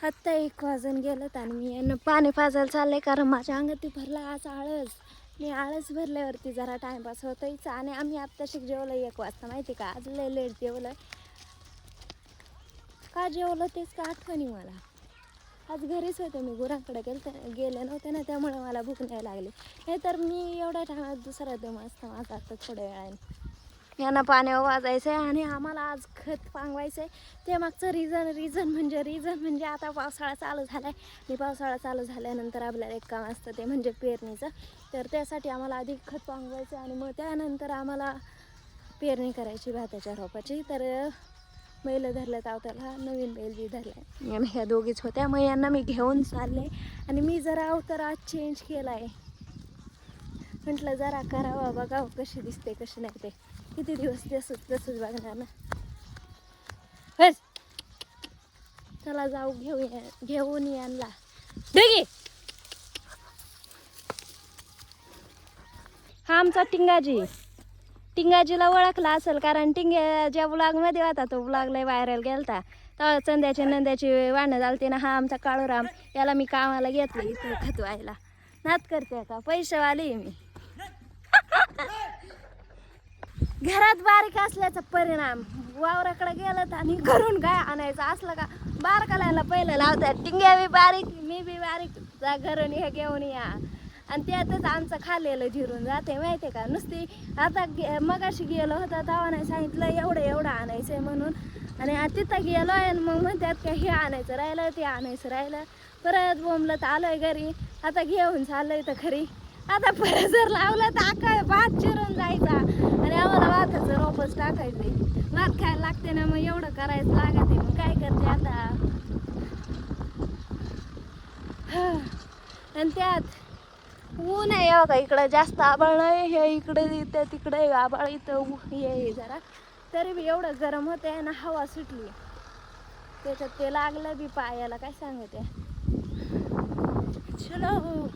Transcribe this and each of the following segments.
आत्ता 1 वाजून गेलं आणि मी यांना पाणी पाजायला चाललंय, कारण माझ्या अंगात भरला आज आळस. मी आळस भरल्यावरती जरा टाइमपास होतोच. आणि आम्ही आत्ताशी जेवलं 1 वाजता, माहिती का? आज लय लेट जेवलं. का जेवलं तेच का आठवणी मला. आज घरीच होते मी, गुरांकडे गेले नव्हते ना, त्यामुळे मला भूक नाही लागली. हे तर मी एवढ्या टायमात दुसरा दम असतं माझा. आता थोड्या वेळाने यांना पाण्यावर वाजायचं आहे आणि आम्हाला आज खत पांगवायचं आहे. ते मागचं रिझन म्हणजे आता पावसाळा चालू झाला आहे आणि पावसाळा चालू झाल्यानंतर आपल्याला एक काम असतं, ते म्हणजे पेरणीचं. तर त्यासाठी आम्हाला आधी खत पांगवायचं आणि मग त्यानंतर आम्हाला पेरणी करायची भाताच्या रोपाची. तर बैल धरलं तावताला, नवीन बैल बी धरला आणि ह्या दोघीच होत्या. मग यांना मी घेऊन चालले आणि मी जरा अवतार आज चेंज केला आहे. म्हटलं जरा करावं, बघावं कशी दिसते कशी नाही. ते किती दिवस तसंच बघणार ना. बस चला जाऊ घेऊन यांना. डेगी हा आमचा टिंगाजीला ओळखला असेल, कारण टिंग्या ज्या ब्लॉगमध्ये होता तो ब्लॉग लय व्हायरल गेलता. तेव्हा चंद्याची नंद्याची वाणं झालते ना. हा आमचा काळूराम, याला मी कामाला घेतलं इथं खतवायला. नात करते का, पैसेवाली मी. घरात बारीक असल्याचा परिणाम वावराकडे गेलं आणि घरून काय आणायचं असलं का बारकाला पहिलं लावतात. टिंग्या बी बारीक, मी बी बारीक, जा घरून हे घेऊन या. आणि त्यातच आमचं खाल्लेलं जिरून जाते, माहिती का? नुसती आता मगाशी गेलो होता तेव्हा नाही सांगितलं एवढं आणायचं आहे म्हणून. आणि तिथं गेलो आहे मग म्हणतात का हे आणायचं राहिलं, ते आणायचं राहिलं. परत बोंबलत आलोय घरी, आता घेऊन चाललोय तर खरी. आता परत जर लावलं तर अख्खा भात चिरून जायचा आणि आम्हाला भाताचं रोपच टाकायचंय. भात खायला लागते ना, मग एवढं करायचं लागत आहे. मग काय करते आता. आणि त्यात ऊन आहे बघा, इकडं जास्त आबाळ नाही. हे इकडे तिकडे आबाळ, इथं हे जरा. तरी बी एवढं गरम होते ना, हवा सुटली त्याच्यात ते लागलं बी पायाला, काय सांगते. चलो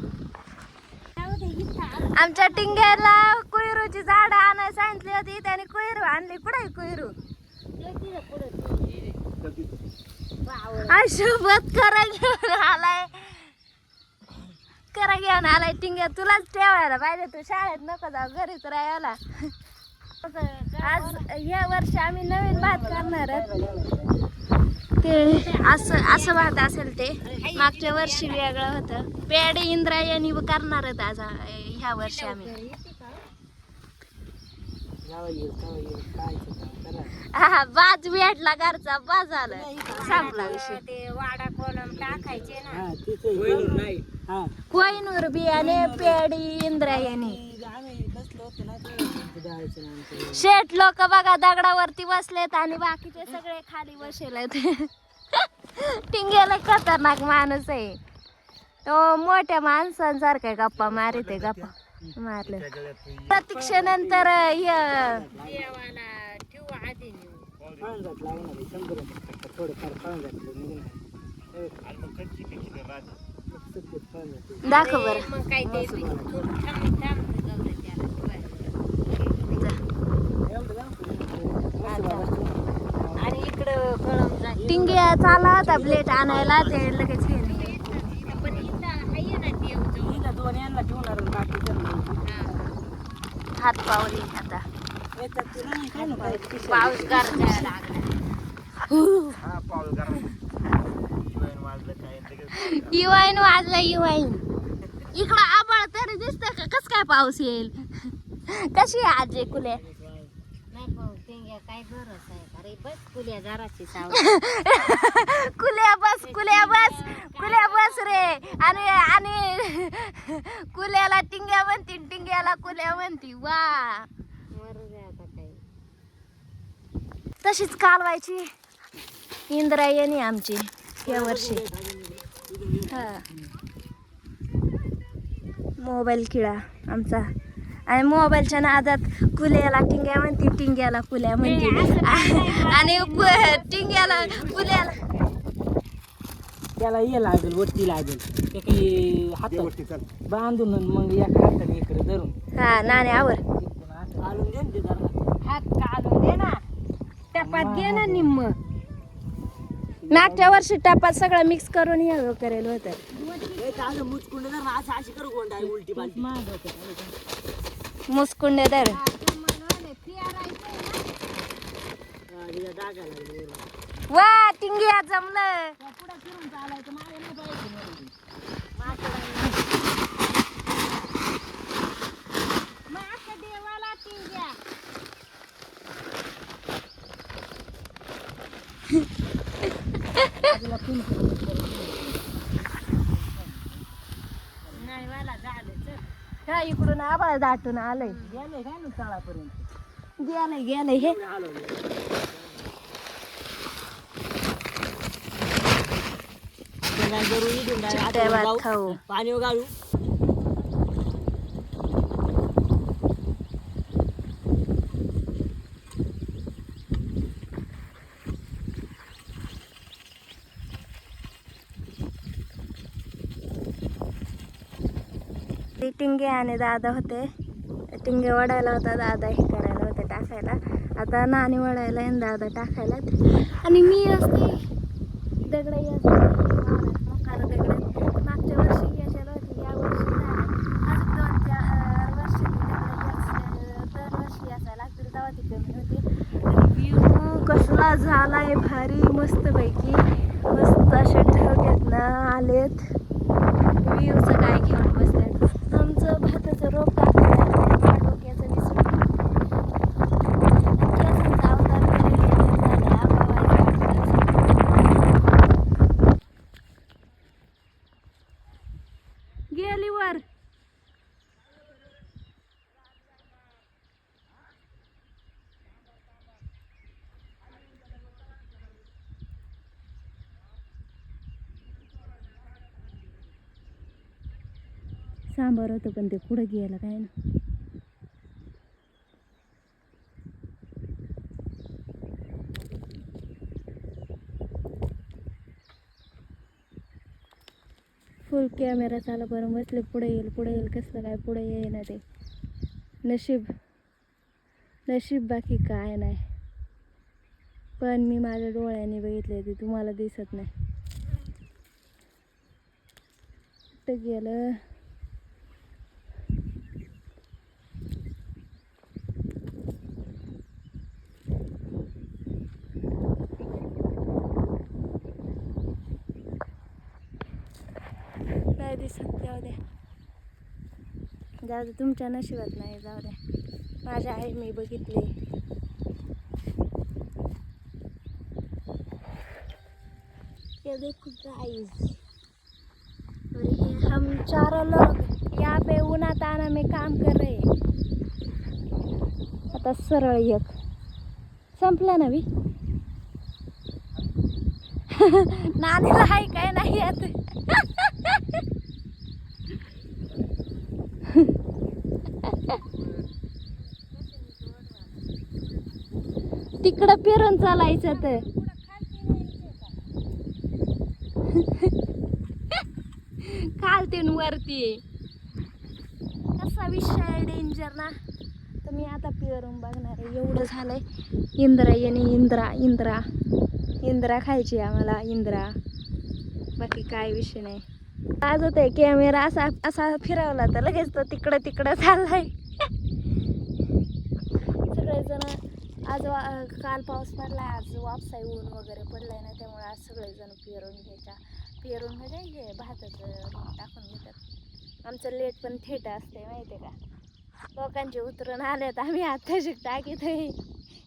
आमच्या टिंग्याला कोयरूची झाडं आणायला सांगितली होती, त्याने कोयरू आणली. कुठे कोयरू सोबत करा घेऊन आलाय. करा घेऊन आलाय टिंग्या, तुलाच ठेवायला पाहिजे. तू शाळेत नको जाऊ, घरीच राहायला. आज या वर्षी आम्ही नवीन भात करणार ते असं भात असेल. ते मागच्या वर्षी वेगळं होतं. पेड इंद्रायणी करणार आज ह्या वर्षी आम्ही. हा बाज भेटला घरचा, बाज झालं, संपला विषय. ते वाडा कोलम टाकायचे ना, कोहिनूर बियाणे पेडी इंद्रायणी. शेठ लोक बघा दगडावरती बसलेत आणि बाकीचे सगळे खाली बसलेत. टिंग्याला खतरनाक माणूस आहे तो, मोठ्या माणसांसारखा गप्पा मारिते. गप्पा मारले प्रतीक्षेनंतर दाखव बरं. आणि इकडं टिंग्या चालला होता प्लेट आणायला, ते लगेच हात पावली. आता पाऊस गरजायला युवाईन वाजला. युवाईन इकडं आबाळ तरी दिसत का, कस काय पाऊस येईल. कशी आहे आजी कुले? काय गरज आहे. अरे बस कुल्या जराची कुल्या बस कुल्या बस रे. आणि कुल्याला टिंग्या म्हणती, टिंग्याला कुल्या म्हणती. वा तशीच कालवायची इंद्रायणी आमची या वर्षी. हा मोबाईल किळा आमचा. आणि मोबाईलच्या नादात कुल्याला टिंग्या म्हणते, टिंग्याला कुल्या म्हणते. आणि टिंग्याला कुल्याला त्याला ये लागेल, वरती लागेल. ते काही हातात बांधून मग एका हाताने इकडे धरून. हा नाण्यावर घालून दे ना, ते जरा हात काढून दे ना, टपात घे ना निम्म. मागच्या वर्षी टपात सगळं मिक्स करून हे करेल होतं. महाग होतं. मुसकुंडे दर वा टिंगिया जमलं. पुढे फिरून चालायचं मागे नाही पाहिजे. देवाला टिंग्या नाही मला झालं काय इकडून आबाळ दाटून आलंय. गेले काय ना तळापर्यंत गेलंय गेलंय हे चिकट्या भात खाऊ. पाणी गाळू. टिंगे आणि दादा होते. टिंगे वडायला होता, दादा हे करायला होते टाकायला. आता नाणी वडायला आणि दादा टाकायला. आणि मी असते दगड मोकार दगड मागच्या वर्षी याच्याला होती, या वर्षी अजून 2-4 वर्षी दरवर्षी यायला लागतील तेव्हा ती कमी होती. आणि व्ह्यू कसला झालाय भारी मस्तपैकी. मस्त असे ढग ना आलेत. व्ह्यूचं काय घेऊन बसतात. आमचं भाताचं रोप टाकलं डोक्याचं दिसून गेली वर. सांबार होतं पण ते पुढे गेलं काय ना. फुल कॅमेरा चालू करून बसले. पुढे येईल कसलं काय पुढे येईना ते. नशीब बाकी काय नाही. पण मी माझ्या डोळ्याने बघितले ते तुम्हाला दिसत नाही. कुठं गेलं नाही दिसत. जाऊ द्या जाऊ दे, तुमच्या नशिबात नाही. जाऊ द्या, माझ्या आहे मी बघितले. ये देखो गाइस, और ये हम चारों लोग यहाँ पे उन्हात आना में काम कर रहे हैं. आता सरळ एक संपला ना बी. नानीला हाय काय नाही येत. तिकडं फिरून चालायचं तर. खालतीन वरती कसा विषय डेंजर ना. तर मी आता पिरून बघणार आहे. एवढं झालंय. इंद्रा येणे इंद्रा खायची आम्हाला. इंद्रा बाकी काय विषय नाही. आज होते कॅमेरा असा असा फिरवला तर लगेच तो तिकडं चाललाय. सगळेजण आज काल पाऊस पडलाय, आज वापसाई ऊन वगैरे पडलाय ना, त्यामुळे आज सगळेजण पेरून म्हणजे हे भाताचं रोप टाकून घेतात. आमचं लेट पण थेट असते माहिती आहे का. लोकांचे उतरून आलेत, आम्ही आता टाकीत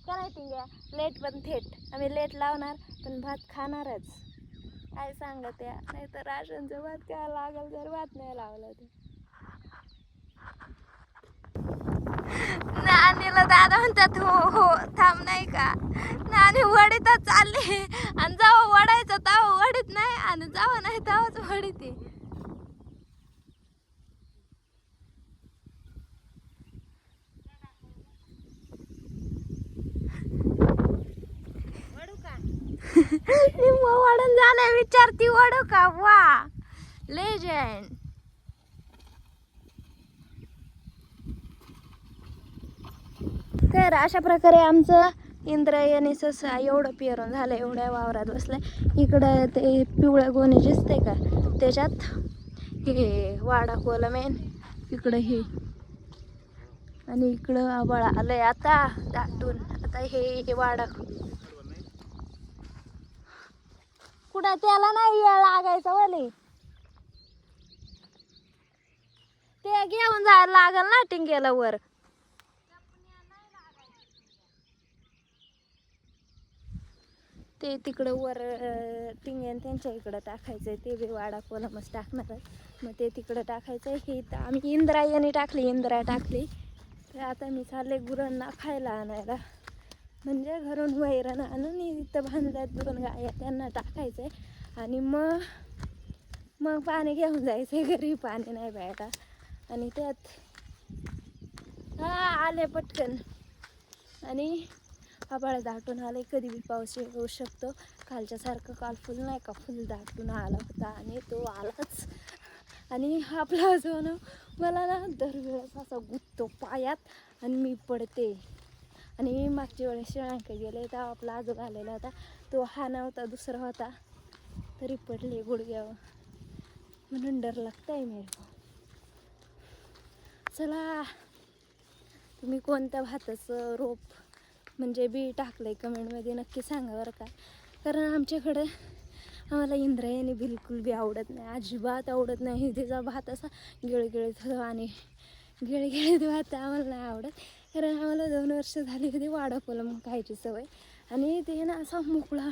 करायची घ्या. लेट पण थेट आम्ही लेट लावणार पण भात खाणारच. काय सांगत या, नाही तर राशनचं भात काय लागल जर भात नाही लावलं तर. नानीला दादा म्हणतात हो थांब नाही का. नानी वडीतच चालली आणि जेव्हा वडायचं तेव्हा वडीत नाही आणि जेव्हा नाही तेव्हाच वडीते. वडून झालं विचारती वडू का. वा लेजेंड. तर अशा प्रकारे आमचं इंद्रायणी ससा एवढं पेरून झालं, एवढ्या वावरात बसलाय. इकडं ते पिवळं गोणे दिसतंय का, त्याच्यात हे वाडा कोलम आहे, इकडं हे, आणि इकडं आबाळ आलंय आता दाटून. आता हे वाडा कुठं त्याला नाही येळ लागायचा वले, ते घेऊन जायला लागल ना टिंग्याला वर. ते तिकडं वर टिंग्यान त्यांच्या इकडं टाकायचंय, ते बी वाडा कोलमच टाकणार आहे. मग ते तिकडं टाकायचंय. हे इथं आम्ही इंद्रायणी टाकली, इंद्रा टाकली. तर आता मी चालले गुरांना खायला आणायला, म्हणजे घरून वैरण आणून इथं बांधल्यात 2 गाया, त्यांना टाकायचंय. आणि मग पाणी घेऊन जायचंय घरी, पाणी नाही प्यायला. आणि त्यात आले पटकन, आणि आभाळ दाटून आले, कधी बी पाऊस येऊ शकतो. कालच्यासारखं काल फुल नाही का, फुल दाटून आला होता आणि तो आलाच. आणि आपला जो ना, मला ना दरवेळेस असा गुत्तो पायात आणि मी पडते. आणि मागच्या वेळेस श्रीलंका गेले तर आपला आजोबा आलेला होता, तो हा नव्हता, दुसरा होता, तरी पडले गुडघ्यावर. म्हणून डर लागताय मेरे को. चला, तुम्ही कोणत्या भाताचं रोप म्हणजे बी टाकलंय कमेंटमध्ये नक्की सांगा बरं का. कारण आम्हाला इंद्रायणी बिलकुल बी आवडत नाही, अजिबात आवडत नाही. तिचा भात असा गिळगिळीत आणि गिळगिळीत भात आम्हाला नाही आवडत. कारण आम्हाला 2 वर्ष झाली कधी वाडा कोलम खायची सवय, आणि ते ना असा मोकळा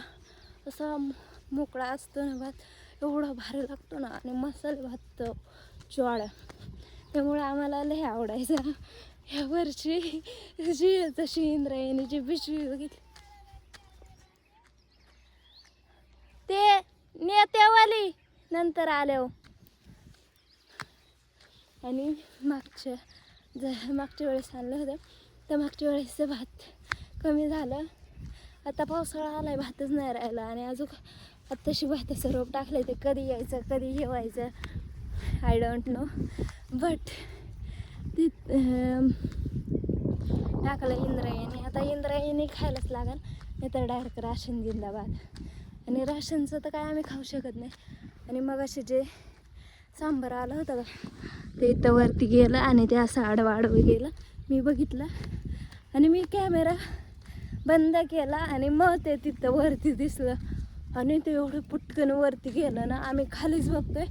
असतो ना भात, एवढा भारी लागतो ना, आणि मसाले भात ज्वाळा, त्यामुळे आम्हाला लय आवडायचं. ह्या वर्षी जशी इंद्रायणीची पिशवी बघितली, ते नेत्यावाली नंतर आल्यावर. आणि मागच्या वेळेस आणलं होतं, तर मागच्या वेळेसचं भात कमी झालं. आता पावसाळा आलाय, भातच नाही राहिला. आणि अजून आत्ताशी भाताचं रोप टाकलं, ते कधी यायचं कधी हे व्हायचं आय डोंट नो. बट ते टाकलं इंद्रायणी. आता इंद्रायणी खायलाच लागेल, नाही तर डायरेक्ट राशन जिंदाबाद. आणि राशनचं तर काय आम्ही खाऊ शकत नाही. आणि मग असे जे सांबार आलं होतं का, ते इथं वरती गेलं आणि ते असं आडवं गेलं, मी बघितलं. आणि मी कॅमेरा बंद केला, आणि मग ते तिथं वरती दिसलं. आणि ते एवढं पटकन वरती गेलं ना, आम्ही खालीच बघतोय,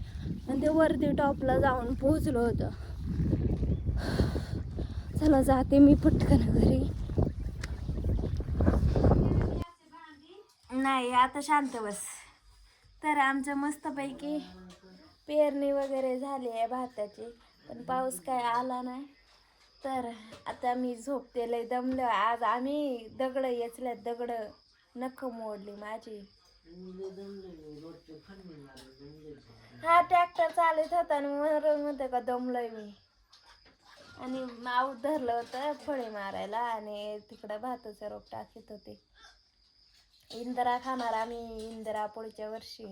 आणि ते वरती टॉपला जाऊन पोहोचलो होतं. चला जाते मी पटकन घरी. नाही आता शांत बस. तर आमचं मस्तपैकी पेरणी वगैरे झाली आहे भाताची, पण पाऊस काय आला नाही. तर आता मी झोपते, लय दमलं आज. आम्ही दगड येचल्यात, दगड नख मोडली माझी. हा ट्रॅक्टर चालत होता आणि म्हणते का दमलंय मी. आणि माऊ धरलं होतं फळे मारायला, आणि तिकडं भाताचं रोप टाकीत होते. इंदिरा खाणार आम्ही, इंदिरा पुढच्या वर्षी.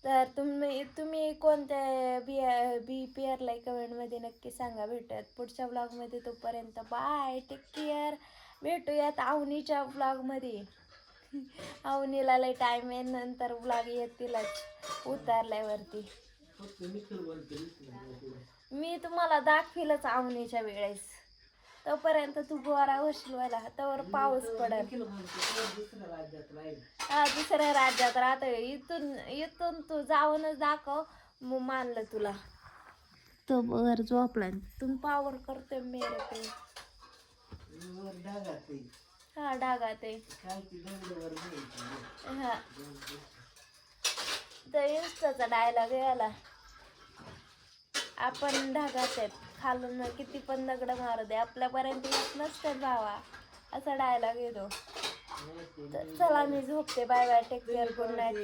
तर तुम्ही कोणत्या बी पेरलाय कमेंटमध्ये नक्की सांगा. भेटूयात पुढच्या ब्लॉगमध्ये, तोपर्यंत बाय, टेक केअर. भेटूयात आवनीच्या ब्लॉगमध्ये. आवनीला लय टाईम आहे, नंतर ब्लॉग येतीलच उतरल्यावरती. मी तुम्हाला दाखवीलच आवनीच्या वेळेस. तोपर्यंत तू गोरा होशील व्हायला, तोवर पाऊस पडेल. हा, दुसऱ्या राज्यात राहतोय. इथून तू जाऊनच दाखव, मग मानलं तुला. तो वर झोपलाय, तुम पावर करतोय मेरे पे. हा डागात आहे. हा, तर इंस्टाचा डायलॉग याला, आपण ढगात आहेत, खालून किती पण दगड मारू दे आपल्यापर्यंत येत नसतात भावा, असा डायलॉग येतो. चला मी झोपते. Bye bye, take care, good night.